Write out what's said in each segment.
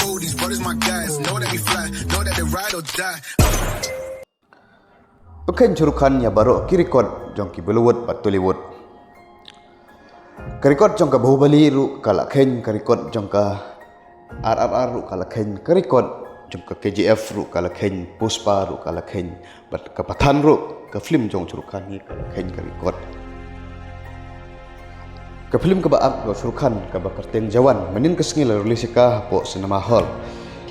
fool, these brothers my guys. Know that we fly, know that they ride or die. Pekan Churukan ya baru kirikot jong ki Bollywood pat Tollywood. Kirikot jong ka Bahubali ru kalakhen kirikot jong ka RRR ru kalakhen kirikot jong ka KGF ru kalakhen Puspa ru kalakhen bat ka Pathan ru ka film jong Churukan ni kalakhen kirikot. Ka film ka baak do Churukan ka bakarteng Jawan menin kesngi la rilisika hapo cinema hall.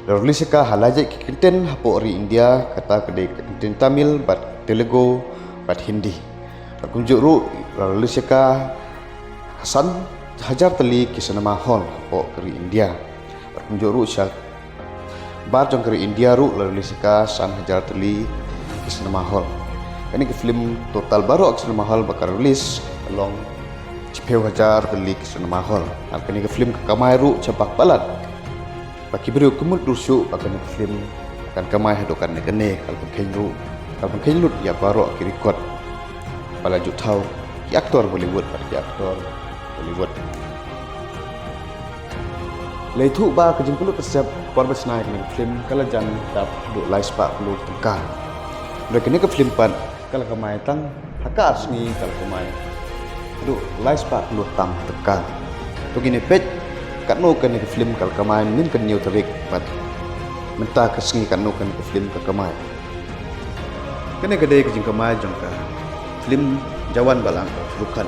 Rilisika halajai kinten hapo ri India kata kedai kinten Tamil bat Telugu bat Hindi. Kunjuk ru rilisika Hasan hajar teli ki cinema hall hapo keri India. Kunjuk ru syak bar jong keri India ru rilisika san hajar teli ki cinema hall. Ini ke film total baru ki cinema hall bakar rilis along Cipeu hajar teli ki cinema hall. Ini ke film kamai ru cepak balat. Bagi beriu kemud rusuk akan ke film akan kamai hadokan negene kalau kenru ya baru kirikot pala jutau ki aktor Bollywood pada aktor Bollywood leitu ba ke jempulu kesep korban senai ke film kala jan dap duk lais pak perlu tengkar mereka ni ke film pan kala kamai tang haka asni kala kamai duk lais pak perlu tam tengkar tu gini pej kat no kan ke film kala kamai nin kan new tarik pat mentah kesngi kan no kan ke film kala kamai kena kedai ke jengkamai jongka film Jawan balang Churukan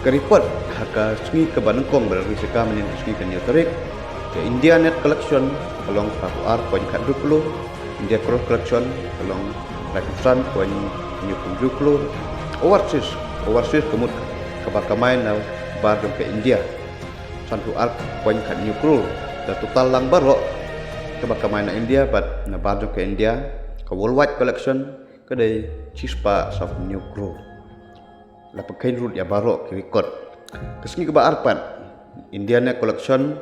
keripot haka sungi ke Banengkong berrisika menin sungi ke New Tarik ke India Net Collection along Paku R poin kat 20 India Cross Collection along Pakistan poin New 70 overseas kemud ke Bakamai na bar ke India Santu R poin kat New Crew dan total lang barok ke Bakamai na India but na bar ke India ke Worldwide Collection kedai Chispa of New Crew la pakai root ya barok kirikot kesini ke Arpan Indian Collection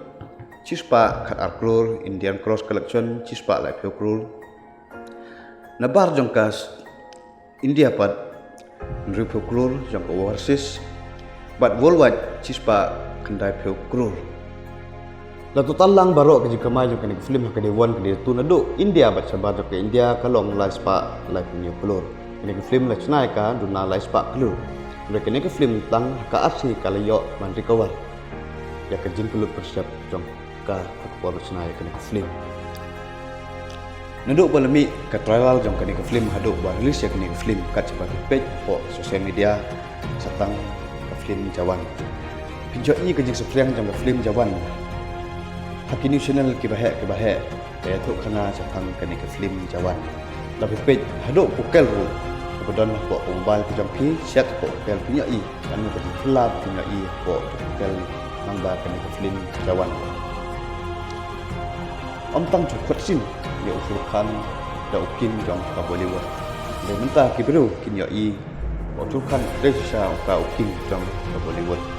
Chispa kat Arklur Indian Cross Collection Chispa la Crew nabar jongkas India pat Nripu Crew jongka overseas but worldwide Chispa kendai Crew la total lang baru ke jika maju ke film ke dewan ke tu nadu India bat sabar ke India kalong la spa la punya keluar ini ke film la cenai ka duna la spa keluar mereka ni ke film tang ka asli kala yo mandri kawal ya ke jin keluar persiap jong ka baru cenai ke film nadu balami ke trial jong ke film hadu ba release ya ke film kat sebagai page po sosial media satang ke film Jawan pinjok ni ke jing sepriang jong ke film Jawan Haki News Channel ke bahek kaya tu kena cakang kena ke film Jawan tapi page haduk pukel ru kemudian buat mobile ke jampi siap pukel punya i dan ke gelap punya i buat pukel nambah kena ke film Jawan tang cukup sin dia usulkan dah ukin jong ka Bollywood dia mentah ke biru kin ya i usulkan dia susah ka ukin jong ka Bollywood